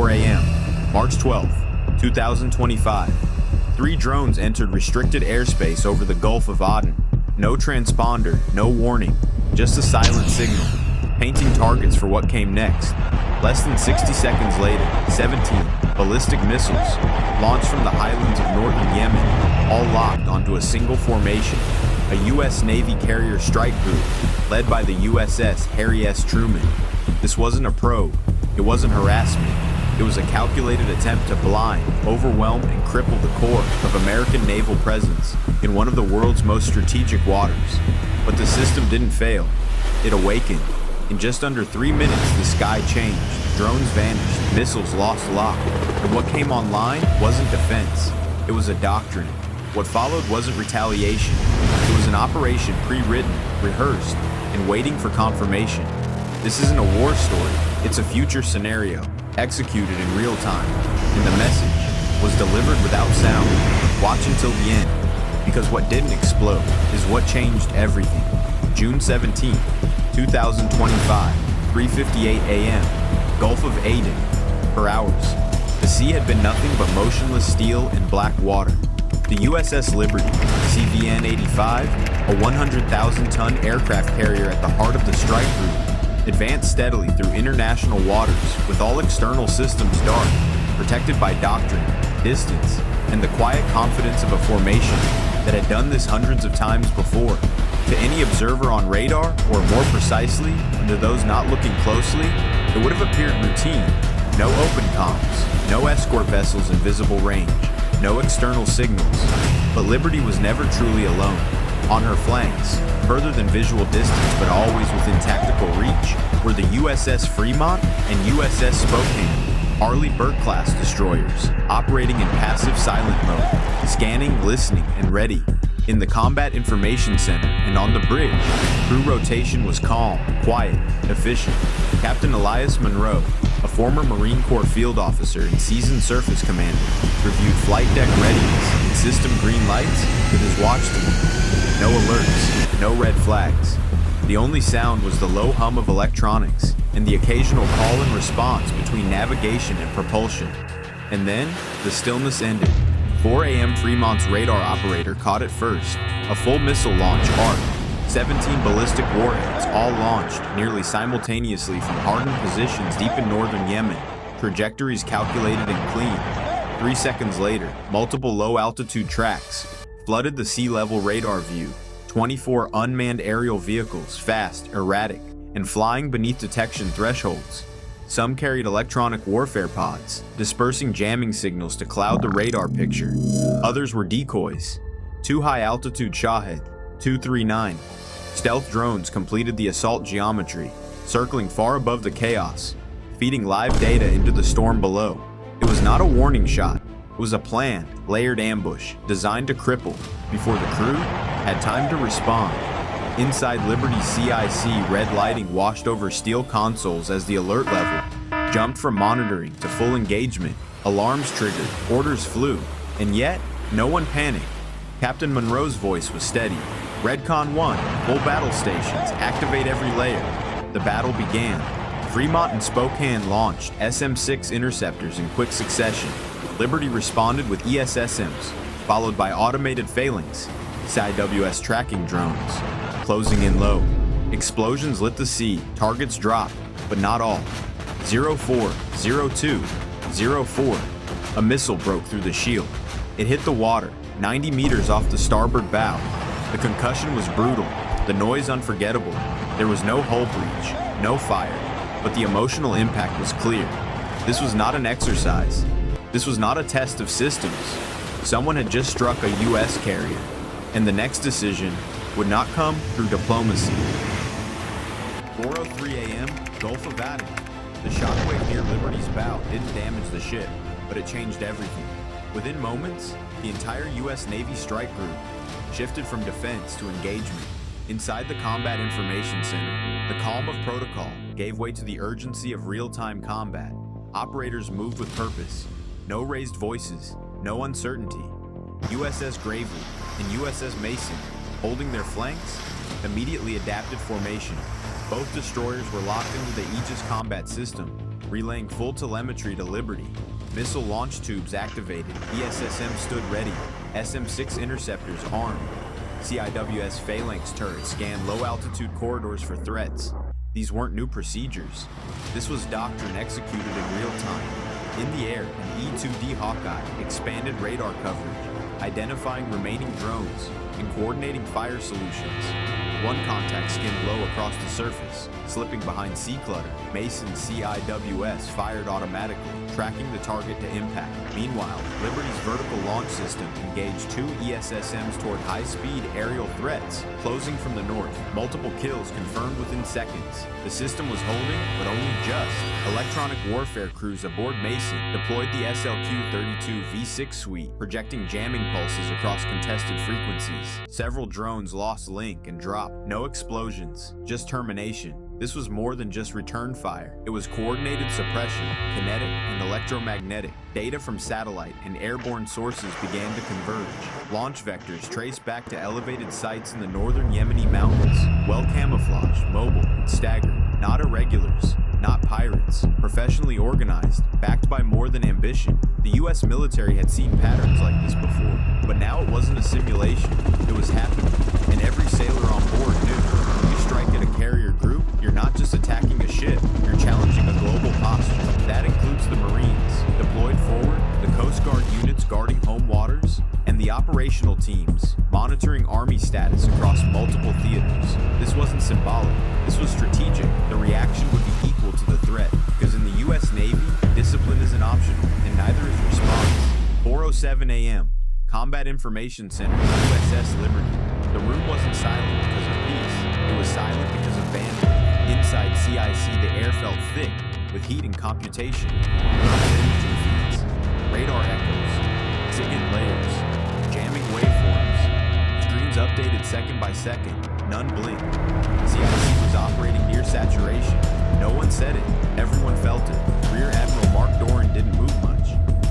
4 a.m., March 12, 2025. Three drones entered restricted airspace over the Gulf of Aden. No transponder, no warning, just a silent signal, painting targets for what came next. Less than 60 seconds later, 17 ballistic missiles launched from the highlands of northern Yemen, all locked onto a single formation, a U.S. Navy carrier strike group led by the USS Harry S. Truman. This wasn't a probe, it wasn't harassment, it was a calculated attempt to blind, overwhelm, and cripple the core of American naval presence in one of the world's most strategic waters. But the system didn't fail, it awakened. In just under 3 minutes, the sky changed, drones vanished, missiles lost lock, and what came online wasn't defense, it was a doctrine. What followed wasn't retaliation, it was an operation pre-written, rehearsed, and waiting for confirmation. This isn't a war story, it's a future scenario, executed in real time, and the message was delivered without sound. Watch until the end, because what didn't explode is what changed everything. June 17, 2025, 3:58 a.m., Gulf of Aden. For hours, the sea had been nothing but motionless steel and black water. The USS Liberty, CVN-85, a 100,000-ton aircraft carrier at the heart of the strike group, advanced steadily through international waters with all external systems dark, protected by doctrine, distance, and the quiet confidence of a formation that had done this hundreds of times before. To any observer on radar, or more precisely, to those not looking closely, it would have appeared routine. No open comms, no escort vessels in visible range, no external signals. But Liberty was never truly alone. On her flanks, further than visual distance but always within tactical reach, were the USS Fremont and USS Spokane, Arleigh Burke-class destroyers, operating in passive silent mode, scanning, listening, and ready. In the Combat Information Center and on the bridge, crew rotation was calm, quiet, efficient. Captain Elias Monroe, a former Marine Corps field officer and seasoned surface commander, reviewed flight deck readiness and system green lights with his watch team. No alerts, no red flags. The only sound was the low hum of electronics and the occasional call and response between navigation and propulsion. And then, the stillness ended. 4 a.m. Fremont's radar operator caught it first. A full missile launch arc. 17 ballistic warheads, all launched nearly simultaneously from hardened positions deep in northern Yemen. Trajectories calculated and clean. 3 seconds later, multiple low-altitude tracks flooded the sea-level radar view. 24 unmanned aerial vehicles, fast, erratic, and flying beneath detection thresholds. Some carried electronic warfare pods, dispersing jamming signals to cloud the radar picture. Others were decoys. 2 high-altitude Shahed, 239. Stealth drones completed the assault geometry, circling far above the chaos, feeding live data into the storm below. It was not a warning shot. It was a planned, layered ambush designed to cripple before the crew had time to respond. Inside Liberty's CIC, red lighting washed over steel consoles as the alert level jumped from monitoring to full engagement. Alarms triggered, orders flew, and yet, no one panicked. Captain Monroe's voice was steady. Redcon 1, full battle stations, activate every layer. The battle began. Fremont and Spokane launched SM-6 interceptors in quick succession. Liberty responded with ESSMs, followed by automated phalanx, CIWS tracking drones. Closing in low. Explosions lit the sea, targets dropped, but not all. 04, 02, 04. A missile broke through the shield. It hit the water, 90 meters off the starboard bow. The concussion was brutal, the noise unforgettable. There was no hull breach, no fire, but the emotional impact was clear. This was not an exercise. This was not a test of systems. Someone had just struck a U.S. carrier, and the next decision would not come through diplomacy. 4:03 a.m., Gulf of Aden. The shockwave near Liberty's bow didn't damage the ship, but it changed everything. Within moments, the entire U.S. Navy strike group shifted from defense to engagement. Inside the Combat Information Center, the calm of protocol gave way to the urgency of real-time combat. Operators moved with purpose. No raised voices, no uncertainty. USS Gravely and USS Mason, holding their flanks, immediately adapted formation. Both destroyers were locked into the Aegis combat system, relaying full telemetry to Liberty. Missile launch tubes activated, ESSM stood ready, SM-6 interceptors armed. CIWS phalanx turrets scanned low-altitude corridors for threats. These weren't new procedures. This was doctrine executed in real time. In the air, an E-2D Hawkeye expanded radar coverage, identifying remaining drones and coordinating fire solutions. One contact skimmed low across the surface, slipping behind sea clutter. Mason's CIWS fired automatically, tracking the target to impact. Meanwhile, Liberty's vertical launch system engaged 2 ESSMs toward high-speed aerial threats, closing from the north. Multiple kills confirmed within seconds. The system was holding, but only just. Electronic warfare crews aboard Mason deployed the SLQ-32 V6 suite, projecting jamming pulses across contested frequencies. Several drones lost link and dropped. No explosions, just termination. This was more than just return fire. It was coordinated suppression, kinetic and electromagnetic. Data from satellite and airborne sources began to converge. Launch vectors traced back to elevated sites in the northern Yemeni mountains. Well camouflaged, mobile, and staggered. Not irregulars, not pirates. Professionally organized, backed by more than ambition. The US military had seen patterns like this before, but now it wasn't a simulation. It was happening, and every sailor on board knew. When you strike at a carrier group, you're not just attacking a ship, you're challenging a global posture. That includes the Marines, deployed forward, the Coast Guard units guarding home waters, and the operational teams, monitoring Army status across multiple theaters. This wasn't symbolic, this was strategic. The reaction would be equal to the threat, because in the US Navy, discipline isn't optional, and neither is response. 4:07 a.m., Combat Information Center, USS Liberty. The room wasn't silent because of peace, it was silent because of bandwidth. Inside CIC, the air felt thick with heat and computation. Thermal imaging feeds, radar echoes, SIGINT layers, jamming waveforms. Screens updated second by second, none blinked. CIC was operating near saturation. No one said it, everyone felt it. Rear Admiral Mark Doran didn't move much.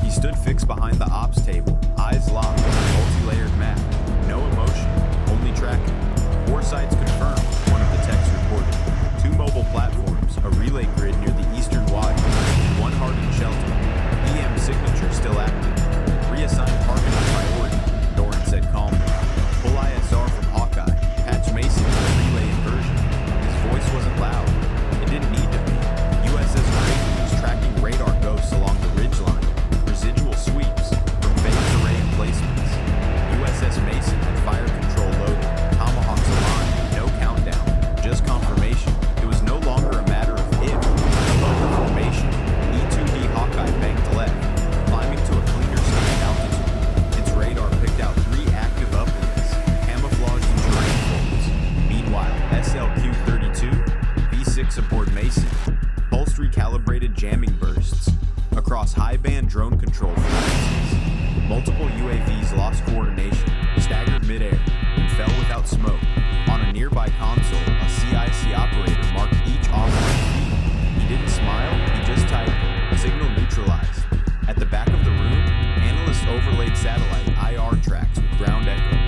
He stood fixed behind the ops table, eyes locked, multi-layered map. No emotion, only tracking. 4 sites confirmed, one of the techs reported. 2 mobile platforms, a relay grid near the eastern wadi, and 1 hardened shelter. EM signature still active. Reassigned target on priority, Doran said calmly. Full ISR from Hawkeye. Patch Mason with a relay inversion. His voice wasn't loud. It didn't need to be. USS Truman was tracking radar ghosts along the ridgeline. Residual sweeps from phased array emplacements. USS Mason had fire control loaded. Tomahawks aligned. No countdown. Just confirmation. It was no longer a matter of if, but the formation. E-2D Hawkeye banked left, climbing to a cleaner scan altitude. Its radar picked out 3 active uplinks, camouflaged in terrain folds. Meanwhile, SLQ-32, V6 aboard Mason, pulsed recalibrated jamming bursts across high-band drone control frequencies. Multiple UAVs lost coordination, staggered midair, and fell without smoke. On a nearby console, a CIC operator marked each offline feed. He didn't smile, he just typed, signal neutralized. At the back of the room, analysts overlaid satellite IR tracks with ground echo. 2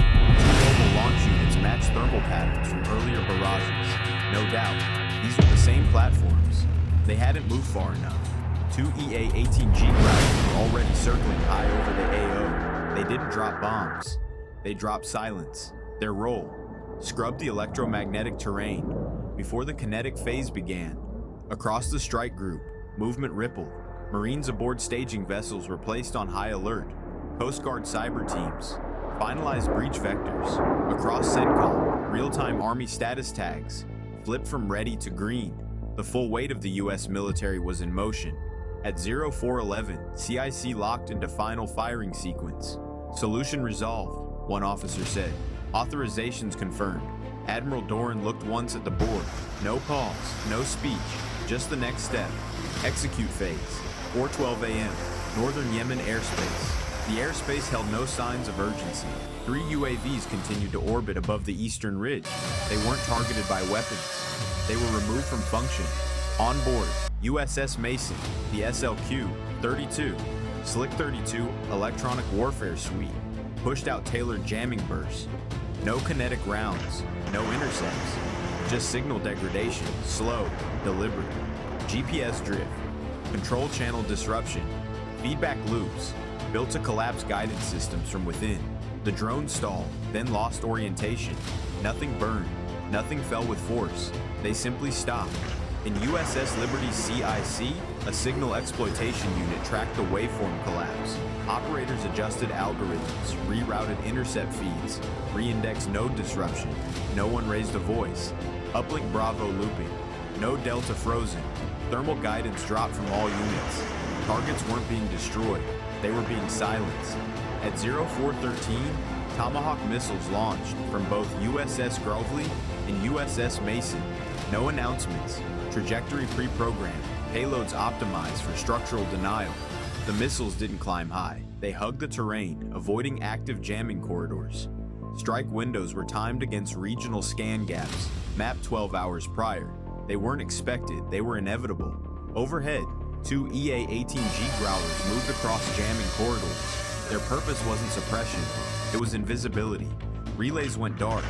mobile launch units matched thermal patterns from earlier barrages. No doubt, these were the same platforms. They hadn't moved far enough. 2 EA-18G routers were already circling high over the AO. They didn't drop bombs. They dropped silence. Their role: scrub the electromagnetic terrain. Before the kinetic phase began, across the strike group, movement rippled. Marines aboard staging vessels were placed on high alert. Coast Guard cyber teams finalized breach vectors. Across CENTCOM, real-time Army status tags flipped from ready to green. The full weight of the US military was in motion. At 0411, CIC locked into final firing sequence. Solution resolved, one officer said. Authorizations confirmed. Admiral Doran looked once at the board. No pause, no speech, just the next step. Execute phase. 4:12 a.m. Northern Yemen airspace. The airspace held no signs of urgency. 3 UAVs continued to orbit above the eastern ridge. They weren't targeted by weapons. They were removed from function. On board, USS Mason, the SLQ-32, Slick 32 electronic warfare suite, pushed out tailored jamming bursts. No kinetic rounds, no intercepts, just signal degradation, slow, deliberate. GPS drift, Control channel disruption. Feedback loops. Built to collapse guidance systems from within. The drone stalled, then lost orientation. Nothing burned. Nothing fell with force. They simply stopped. In USS Liberty's CIC, a signal exploitation unit tracked the waveform collapse. Operators adjusted algorithms, rerouted intercept feeds, re-indexed node disruption. No one raised a voice. Uplink Bravo looping. No Delta frozen. Thermal guidance dropped from all units. Targets weren't being destroyed. They were being silenced. At 0413, Tomahawk missiles launched from both USS Grovely and USS Mason. No announcements. Trajectory pre-programmed. Payloads optimized for structural denial. The missiles didn't climb high. They hugged the terrain, avoiding active jamming corridors. Strike windows were timed against regional scan gaps, mapped 12 hours prior. They weren't expected, they were inevitable. Overhead, 2 EA-18G Growlers moved across jamming corridors. Their purpose wasn't suppression, it was invisibility. Relays went dark,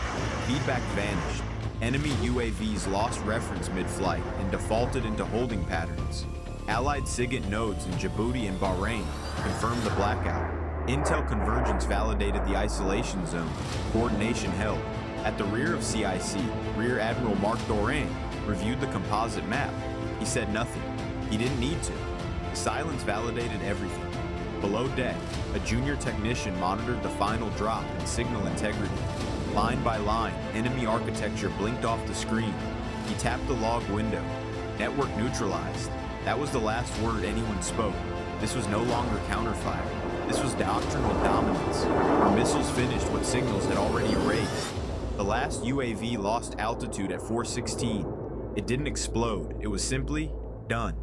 feedback vanished. Enemy UAVs lost reference mid-flight and defaulted into holding patterns. Allied SIGINT nodes in Djibouti and Bahrain confirmed the blackout. Intel convergence validated the isolation zone. Coordination held. At the rear of CIC, Rear Admiral Mark Doran reviewed the composite map. He said nothing. He didn't need to. Silence validated everything. Below deck, a junior technician monitored the final drop in signal integrity. Line by line, enemy architecture blinked off the screen. He tapped the log window. Network neutralized. That was the last word anyone spoke. This was no longer counterfire. This was doctrinal dominance. Our missiles finished what signals had already erased. The last UAV lost altitude at 416. It didn't explode. It was simply done.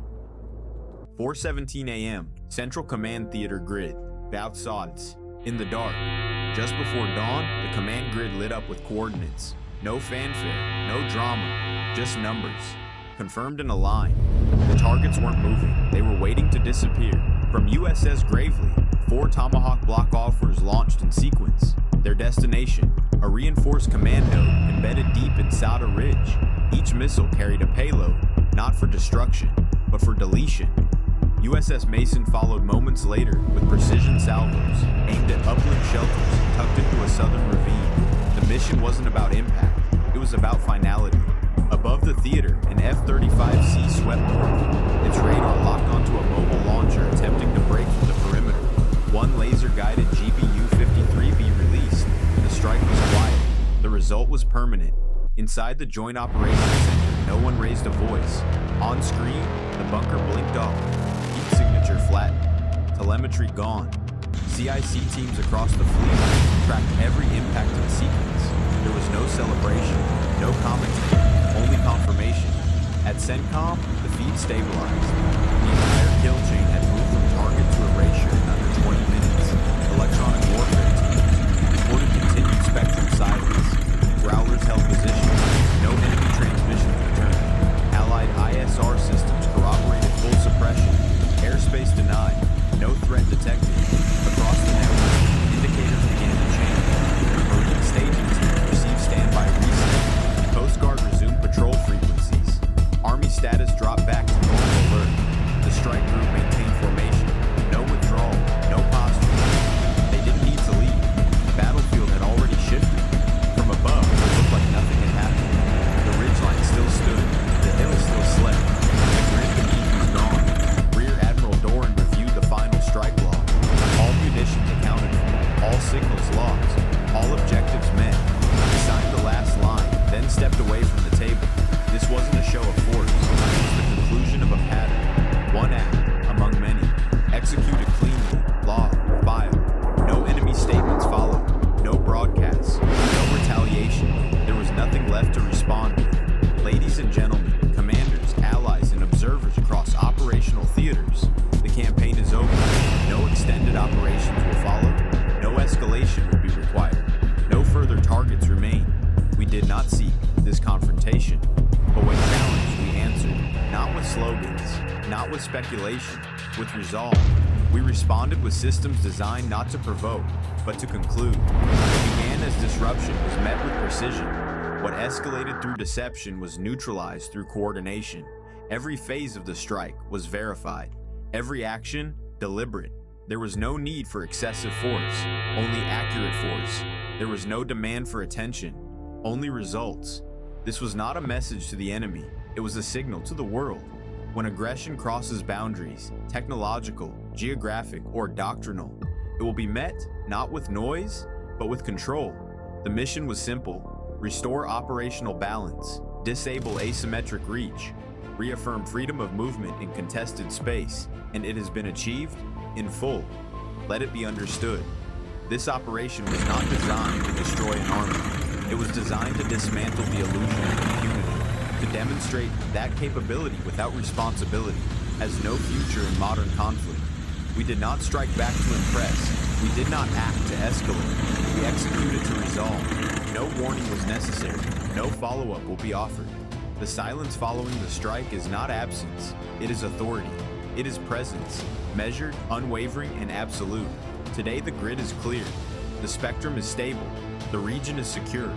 4:17 a.m. Central Command Theater grid. Bautzades. In the dark. Just before dawn, the command grid lit up with coordinates. No fanfare, no drama, just numbers. Confirmed in a line. The targets weren't moving. They were waiting to disappear. From USS Gravely, 4 Tomahawk block offers launched in sequence. Their destination, a reinforced command node embedded deep in Sauda Ridge. Each missile carried a payload, not for destruction, but for deletion. USS Mason followed moments later with precision salvos aimed at upland shelters tucked into a southern ravine. The mission wasn't about impact, it was about finality. Above the theater, an F-35C swept north, its radar locked onto a mobile launcher attempting to break through the perimeter. One laser-guided GBU-53B released. The strike was quiet. The result was permanent. Inside the Joint Operations Center, no one raised a voice. On screen, the bunker blinked off. Heat signature flattened. Telemetry gone. CIC teams across the fleet tracked every impact in sequence. There was no celebration, no commentary, only confirmation. At CENTCOM, the feed stabilized. The entire kill chain had moved from target to erasure in under 20 minutes. Electronic warfare teams reported continued spectrum silence. Growlers held position. No enemy transmissions returned. Allied ISR systems corroborated full suppression. Airspace denied. No threat detected. Across the network, indicators began to change. Marine staging teams received standby reset. Coast Guard resumed patrol frequencies. Army status dropped back to normal alert. The strike group maintained formation. No withdrawal. No posture. They didn't need to leave. The battlefield had already shifted. From above, it looked like nothing had happened. The ridgeline still stood. The hill still slept. The grid beneath was gone. Rear Admiral Doran reviewed the final strike log. All munitions accounted for. All signals lost. All objectives met. He signed the last line, then stepped away from the table. This wasn't a show of force. It was the conclusion of a pattern. One act, among many. Executed cleanly. Log, file. No enemy statements followed. No broadcasts. No retaliation. There was nothing left to respond with. Ladies and gentlemen, commanders, allies, and observers across operational theaters, the campaign is over. No extended operations will follow. No escalation will be required. No further targets remain. We did not seek this confrontation, but when challenged, we answered, not with slogans, not with speculation, with resolve. We responded with systems designed not to provoke, but to conclude. What began as disruption was met with precision. What escalated through deception was neutralized through coordination. Every phase of the strike was verified, every action deliberate. There was no need for excessive force, only accurate force. There was no demand for attention, only results. This was not a message to the enemy, it was a signal to the world. When aggression crosses boundaries, technological, geographic, or doctrinal, it will be met not with noise, but with control. The mission was simple: restore operational balance, disable asymmetric reach, reaffirm freedom of movement in contested space, and it has been achieved in full. Let it be understood. This operation was not designed to destroy an army. It was designed to dismantle the illusion of impunity, to demonstrate that capability without responsibility has no future in modern conflict. We did not strike back to impress. We did not act to escalate. We executed to resolve. No warning was necessary. No follow-up will be offered. The silence following the strike is not absence. It is authority. It is presence, measured, unwavering, and absolute. Today the grid is clear. The spectrum is stable. The region is secure.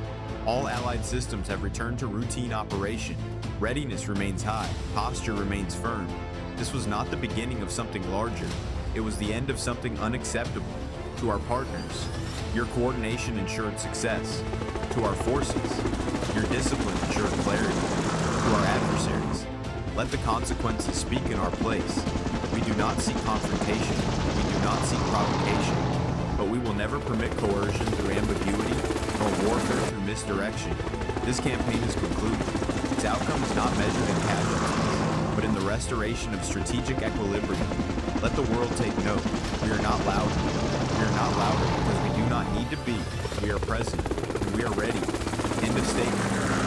All allied systems have returned to routine operation. Readiness remains high. Posture remains firm. This was not the beginning of something larger. It was the end of something unacceptable. To our partners, your coordination ensured success. To our forces, your discipline ensured clarity. To our adversaries, let the consequences speak in our place. We do not seek confrontation. We do not seek provocation. But we will never permit coercion through ambiguity, nor warfare through misdirection. This campaign is concluded. Its outcome is not measured in casualties, but in the restoration of strategic equilibrium. Let the world take note. We are not louder. We are not louder because we do not need to be. We are present, and we are ready. End of statement.